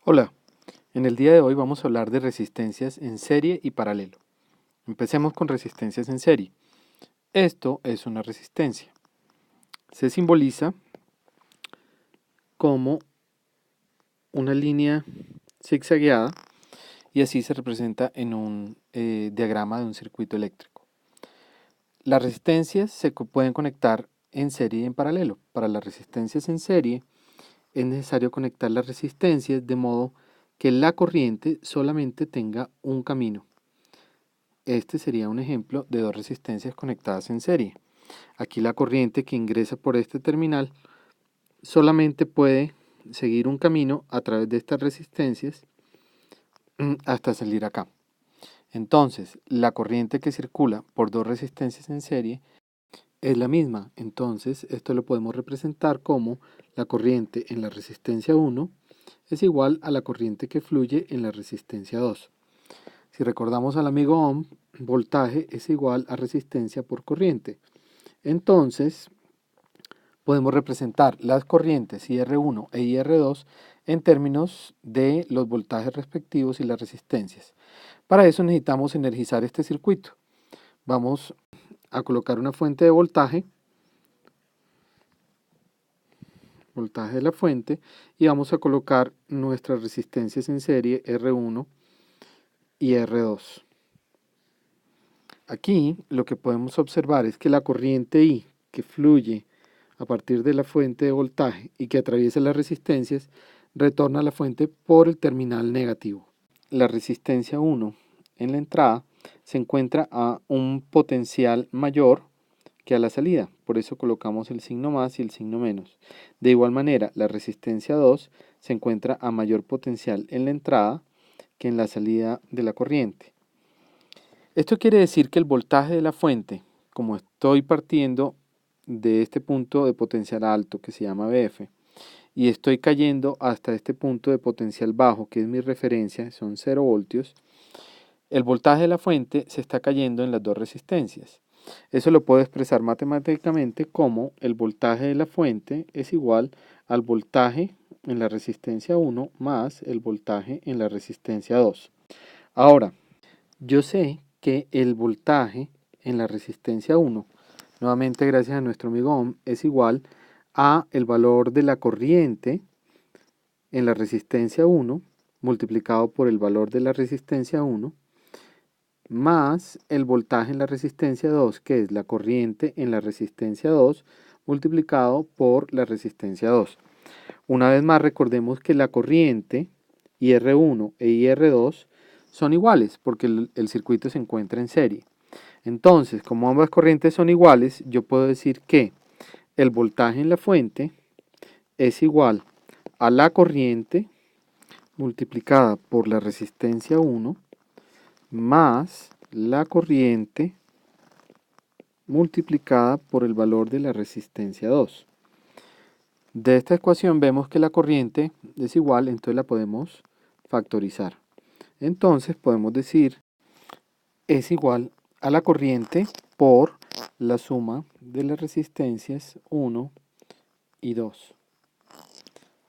Hola, en el día de hoy vamos a hablar de resistencias en serie y paralelo. Empecemos con resistencias en serie. Esto es una resistencia. Se simboliza como una línea zigzagueada y así se representa en un diagrama de un circuito eléctrico. Las resistencias se pueden conectar en serie y en paralelo. Para las resistencias en serie es necesario conectar las resistencias de modo que la corriente solamente tenga un camino. Este sería un ejemplo de dos resistencias conectadas en serie. Aquí la corriente que ingresa por este terminal solamente puede seguir un camino a través de estas resistencias hasta salir acá. Entonces, la corriente que circula por dos resistencias en serie es la misma. Entonces, esto lo podemos representar como la corriente en la resistencia 1 es igual a la corriente que fluye en la resistencia 2. Si recordamos al amigo Ohm, voltaje es igual a resistencia por corriente. Entonces, podemos representar las corrientes IR1 e IR2 en términos de los voltajes respectivos y las resistencias. Para eso necesitamos energizar este circuito. Vamos a colocar una fuente de voltaje de la fuente, y vamos a colocar nuestras resistencias en serie R1 y R2. Aquí lo que podemos observar es que la corriente I que fluye a partir de la fuente de voltaje y que atraviesa las resistencias retorna a la fuente por el terminal negativo. La resistencia 1 en la entrada se encuentra a un potencial mayor que a la salida, por eso colocamos el signo más y el signo menos. De igual manera, la resistencia 2 se encuentra a mayor potencial en la entrada que en la salida de la corriente. Esto quiere decir que el voltaje de la fuente, como estoy partiendo de este punto de potencial alto que se llama BF, y estoy cayendo hasta este punto de potencial bajo, que es mi referencia, son 0 voltios, el voltaje de la fuente se está cayendo en las dos resistencias. Eso lo puedo expresar matemáticamente como el voltaje de la fuente es igual al voltaje en la resistencia 1 más el voltaje en la resistencia 2. Ahora, yo sé que el voltaje en la resistencia 1, nuevamente gracias a nuestro amigo Ohm, es igual a el valor de la corriente en la resistencia 1 multiplicado por el valor de la resistencia 1 más el voltaje en la resistencia 2, que es la corriente en la resistencia 2 multiplicado por la resistencia 2. Una vez más recordemos que la corriente IR1 e IR2 son iguales porque el circuito se encuentra en serie. Entonces, como ambas corrientes son iguales, yo puedo decir que el voltaje en la fuente es igual a la corriente multiplicada por la resistencia 1 más la corriente multiplicada por el valor de la resistencia 2. De esta ecuación vemos que la corriente es igual, entonces la podemos factorizar. Entonces podemos decir es igual a la corriente por la suma de las resistencias 1 y 2.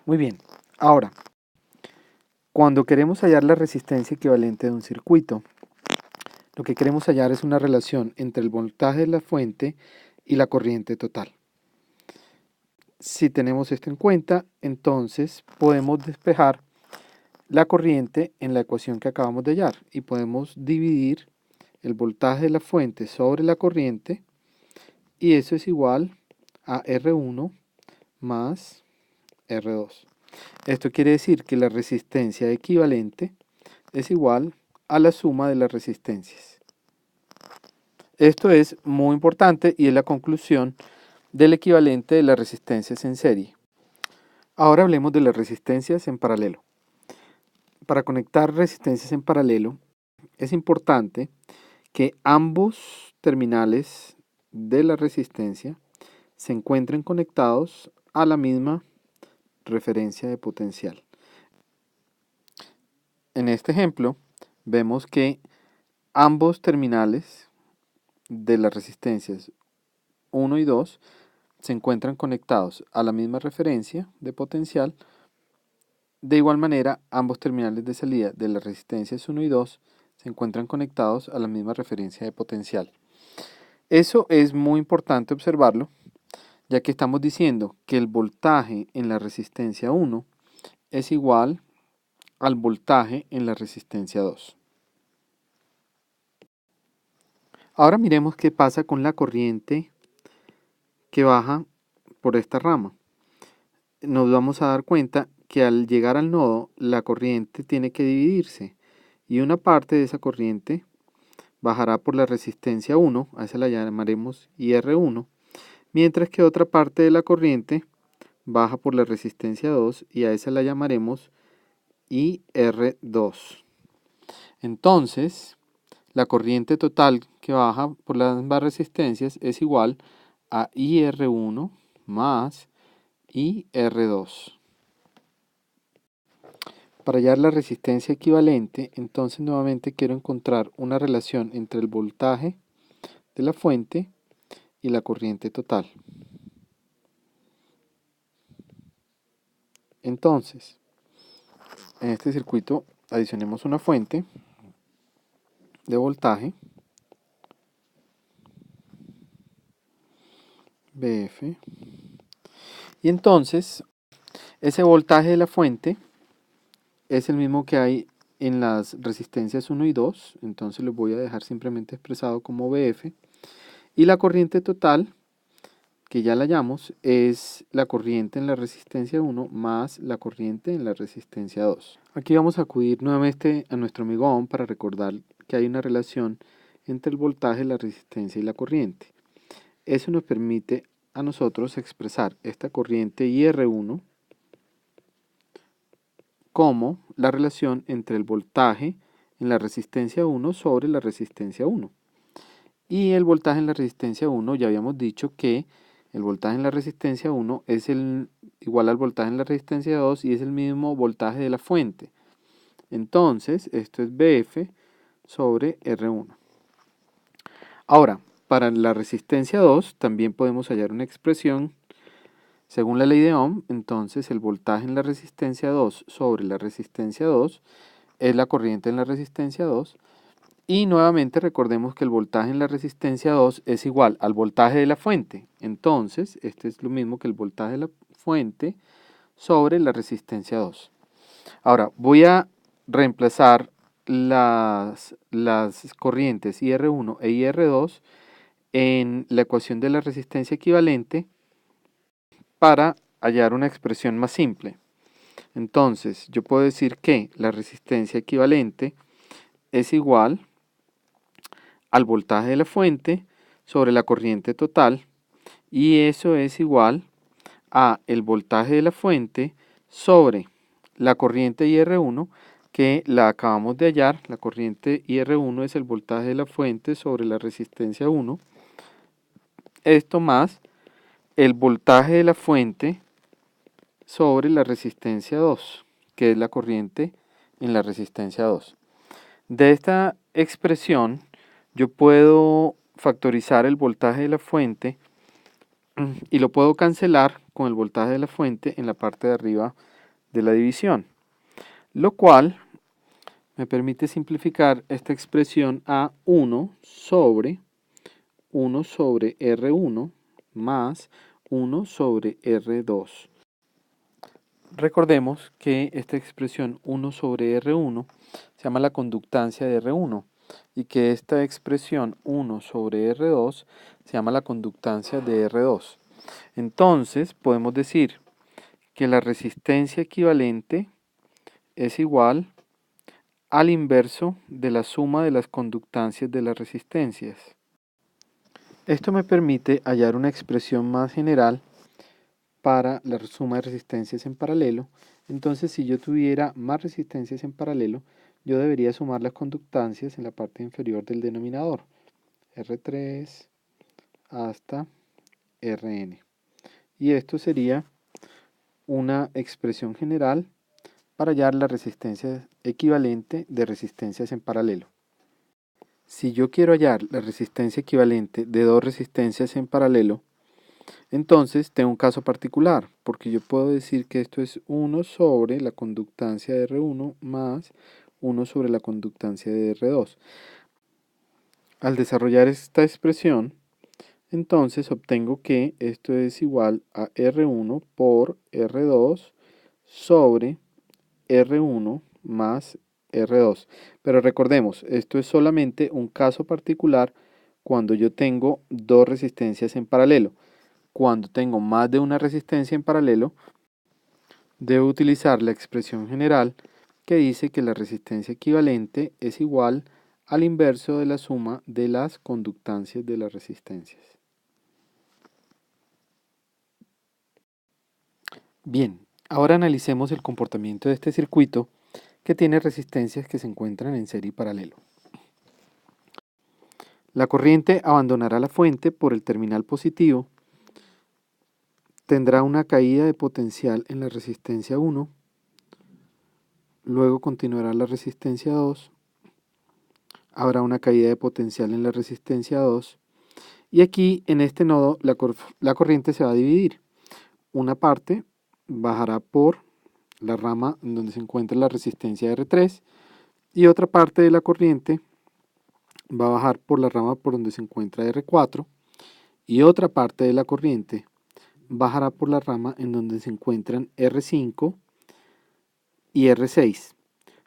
Muy bien, ahora, cuando queremos hallar la resistencia equivalente de un circuito, lo que queremos hallar es una relación entre el voltaje de la fuente y la corriente total. Si tenemos esto en cuenta, entonces podemos despejar la corriente en la ecuación que acabamos de hallar y podemos dividir el voltaje de la fuente sobre la corriente, y eso es igual a R1 más R2. Esto quiere decir que la resistencia equivalente es igual a la suma de las resistencias. Esto es muy importante y es la conclusión del equivalente de las resistencias en serie. Ahora hablemos de las resistencias en paralelo. Para conectar resistencias en paralelo es importante que ambos terminales de la resistencia se encuentren conectados a la misma referencia de potencial. En este ejemplo vemos que ambos terminales de las resistencias 1 y 2 se encuentran conectados a la misma referencia de potencial de igual manera, ambos terminales de salida de las resistencias 1 y 2 se encuentran conectados a la misma referencia de potencial. Eso es muy importante observarlo, ya que estamos diciendo que el voltaje en la resistencia 1 es igual al voltaje en la resistencia 2. Ahora miremos qué pasa con la corriente que baja por esta rama. Nos vamos a dar cuenta que al llegar al nodo, la corriente tiene que dividirse y una parte de esa corriente bajará por la resistencia 1, a esa la llamaremos IR1, mientras que otra parte de la corriente baja por la resistencia 2 y a esa la llamaremos IR2. Entonces, la corriente total que baja por las ambas resistencias es igual a IR1 más IR2. Para hallar la resistencia equivalente, entonces nuevamente quiero encontrar una relación entre el voltaje de la fuente y la corriente total. Entonces, en este circuito adicionemos una fuente de voltaje BF y entonces ese voltaje de la fuente es el mismo que hay en las resistencias 1 y 2, entonces lo voy a dejar simplemente expresado como BF, y la corriente total, que ya la hallamos, es la corriente en la resistencia 1 más la corriente en la resistencia 2. Aquí vamos a acudir nuevamente a nuestro amigo Ohm para recordar que hay una relación entre el voltaje, la resistencia y la corriente. Eso nos permite a nosotros expresar esta corriente IR1 como la relación entre el voltaje en la resistencia 1 sobre la resistencia 1. Y el voltaje en la resistencia 1, ya habíamos dicho que el voltaje en la resistencia 1 es igual al voltaje en la resistencia 2 y es el mismo voltaje de la fuente. Entonces, esto es BF sobre R1. Ahora, para la resistencia 2 también podemos hallar una expresión según la ley de Ohm. Entonces el voltaje en la resistencia 2 sobre la resistencia 2 es la corriente en la resistencia 2 y nuevamente recordemos que el voltaje en la resistencia 2 es igual al voltaje de la fuente. Entonces este es lo mismo que el voltaje de la fuente sobre la resistencia 2. Ahora voy a reemplazar las corrientes IR1 e IR2 en la ecuación de la resistencia equivalente para hallar una expresión más simple. Entonces, yo puedo decir que la resistencia equivalente es igual al voltaje de la fuente sobre la corriente total y eso es igual a el voltaje de la fuente sobre la corriente IR1 que la acabamos de hallar. La corriente IR1 es el voltaje de la fuente sobre la resistencia 1. Esto más el voltaje de la fuente sobre la resistencia 2, que es la corriente en la resistencia 2. De esta expresión yo puedo factorizar el voltaje de la fuente y lo puedo cancelar con el voltaje de la fuente en la parte de arriba de la división, lo cual me permite simplificar esta expresión a 1 sobre R1 más 1 sobre R2. Recordemos que esta expresión 1 sobre R1 se llama la conductancia de R1 y que esta expresión 1 sobre R2 se llama la conductancia de R2. Entonces podemos decir que la resistencia equivalente es igual al inverso de la suma de las conductancias de las resistencias. Esto me permite hallar una expresión más general para la suma de resistencias en paralelo. Entonces, si yo tuviera más resistencias en paralelo, yo debería sumar las conductancias en la parte inferior del denominador, R3 hasta Rn. Y esto sería una expresión general para hallar la resistencia equivalente de resistencias en paralelo. Si yo quiero hallar la resistencia equivalente de dos resistencias en paralelo, Entonces tengo un caso particular, porque yo puedo decir que esto es 1 sobre la conductancia de R1 más 1 sobre la conductancia de R2. Al desarrollar esta expresión, entonces obtengo que esto es igual a R1 por R2 sobre R1 más R2. Pero recordemos, esto es solamente un caso particular cuando yo tengo dos resistencias en paralelo. Cuando tengo más de una resistencia en paralelo, debo utilizar la expresión general que dice que la resistencia equivalente es igual al inverso de la suma de las conductancias de las resistencias. Bien, ahora analicemos el comportamiento de este circuito que tiene resistencias que se encuentran en serie y paralelo. La corriente abandonará la fuente por el terminal positivo, tendrá una caída de potencial en la resistencia 1, luego continuará la resistencia 2, habrá una caída de potencial en la resistencia 2, y aquí en este nodo la corriente se va a dividir. Una parte bajará por la rama en donde se encuentra la resistencia R3 y otra parte de la corriente va a bajar por la rama por donde se encuentra R4 y otra parte de la corriente bajará por la rama en donde se encuentran R5 y R6.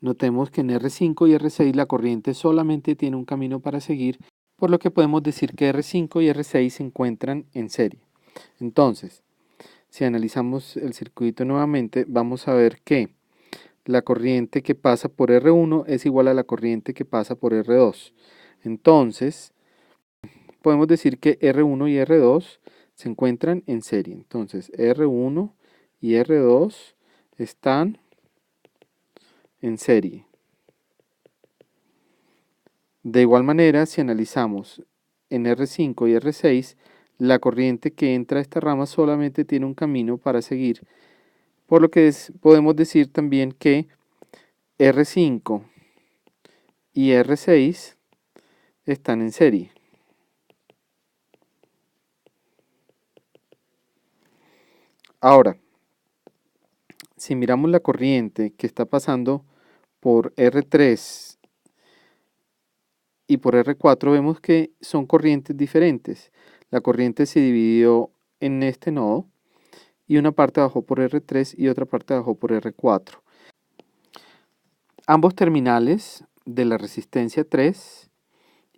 Notemos que en R5 y R6 la corriente solamente tiene un camino para seguir, por lo que podemos decir que R5 y R6 se encuentran en serie. Entonces, si analizamos el circuito nuevamente, vamos a ver que la corriente que pasa por R1 es igual a la corriente que pasa por R2. Entonces, podemos decir que R1 y R2 se encuentran en serie. Entonces, R1 y R2 están en serie. De igual manera, si analizamos en R5 y R6, la corriente que entra a esta rama solamente tiene un camino para seguir, por lo que podemos decir también que R5 y R6 están en serie. Ahora, si miramos la corriente que está pasando por R3 y por R4, vemos que son corrientes diferentes. La corriente se dividió en este nodo y una parte bajó por R3 y otra parte bajó por R4. Ambos terminales de la resistencia 3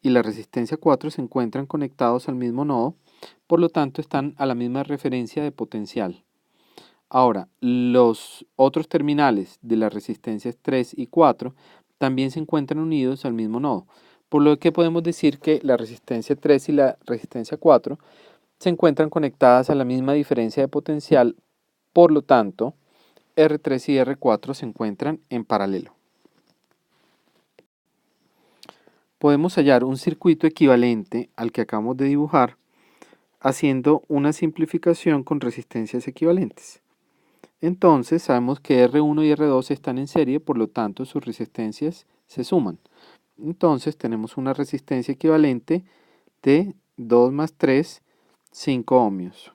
y la resistencia 4 se encuentran conectados al mismo nodo, por lo tanto están a la misma referencia de potencial. Ahora, los otros terminales de las resistencias 3 y 4 también se encuentran unidos al mismo nodo, por lo que podemos decir que la resistencia 3 y la resistencia 4 se encuentran conectadas a la misma diferencia de potencial, por lo tanto, R3 y R4 se encuentran en paralelo. Podemos hallar un circuito equivalente al que acabamos de dibujar haciendo una simplificación con resistencias equivalentes. Entonces sabemos que R1 y R2 están en serie, por lo tanto sus resistencias se suman. Entonces tenemos una resistencia equivalente de 2 más 3, 5 ohmios.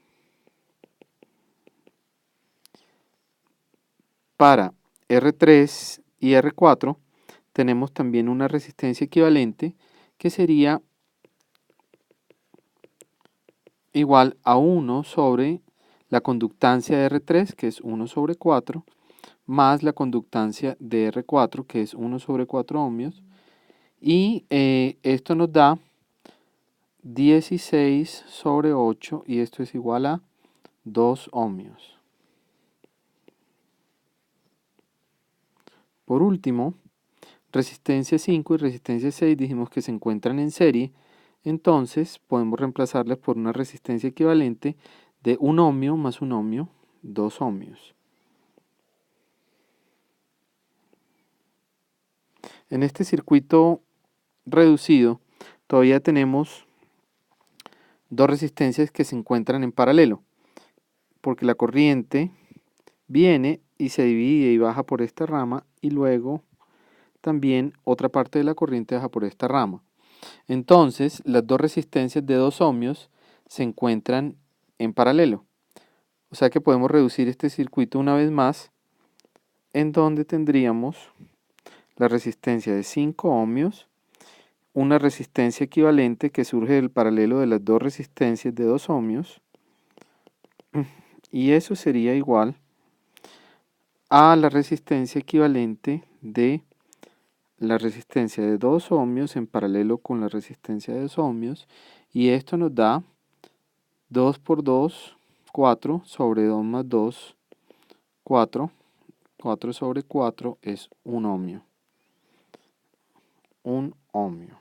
Para R3 y R4 tenemos también una resistencia equivalente que sería igual a 1 sobre la conductancia de R3, que es 1 sobre 4, más la conductancia de R4, que es 1 sobre 4 ohmios, y esto nos da 16 sobre 8, y esto es igual a 2 ohmios. Por último, resistencia 5 y resistencia 6 dijimos que se encuentran en serie, entonces podemos reemplazarlas por una resistencia equivalente de 1 ohmio más 1 ohmio, 2 ohmios. En este circuito reducido todavía tenemos dos resistencias que se encuentran en paralelo, porque la corriente viene y se divide y baja por esta rama y luego también otra parte de la corriente baja por esta rama. Entonces las dos resistencias de 2 ohmios se encuentran en paralelo. O sea que podemos reducir este circuito una vez más, en donde tendríamos la resistencia de 5 ohmios, una resistencia equivalente que surge del paralelo de las dos resistencias de 2 ohmios, y eso sería igual a la resistencia equivalente de la resistencia de 2 ohmios en paralelo con la resistencia de 2 ohmios, y esto nos da 2 por 2, 4, sobre 2 más 2, 4, 4 sobre 4 es 1 ohmio. 1 ohmio.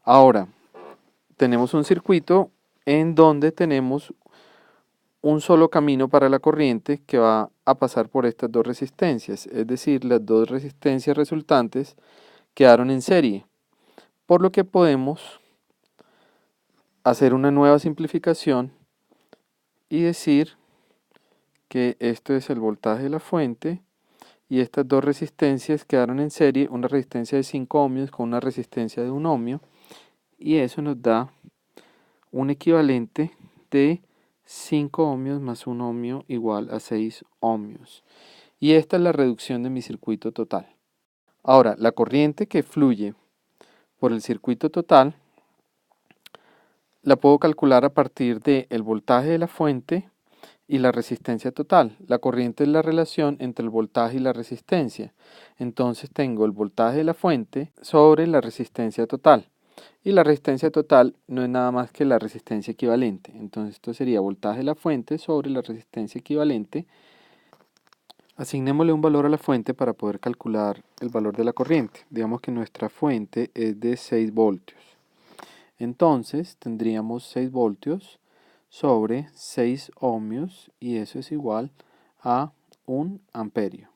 Ahora, tenemos un circuito en donde tenemos un solo camino para la corriente que va a pasar por estas dos resistencias, es decir, las dos resistencias resultantes quedaron en serie, por lo que podemos hacer una nueva simplificación y decir que esto es el voltaje de la fuente y estas dos resistencias quedaron en serie, una resistencia de 5 ohmios con una resistencia de 1 ohmio, y eso nos da un equivalente de 5 ohmios más 1 ohmio igual a 6 ohmios. Y esta es la reducción de mi circuito total. Ahora, la corriente que fluye por el circuito total la puedo calcular a partir del voltaje de la fuente y la resistencia total. La corriente es la relación entre el voltaje y la resistencia. Entonces tengo el voltaje de la fuente sobre la resistencia total. Y la resistencia total no es nada más que la resistencia equivalente. Entonces esto sería voltaje de la fuente sobre la resistencia equivalente. Asignémosle un valor a la fuente para poder calcular el valor de la corriente. Digamos que nuestra fuente es de 6 voltios. Entonces tendríamos 6 voltios sobre 6 ohmios y eso es igual a 1 amperio.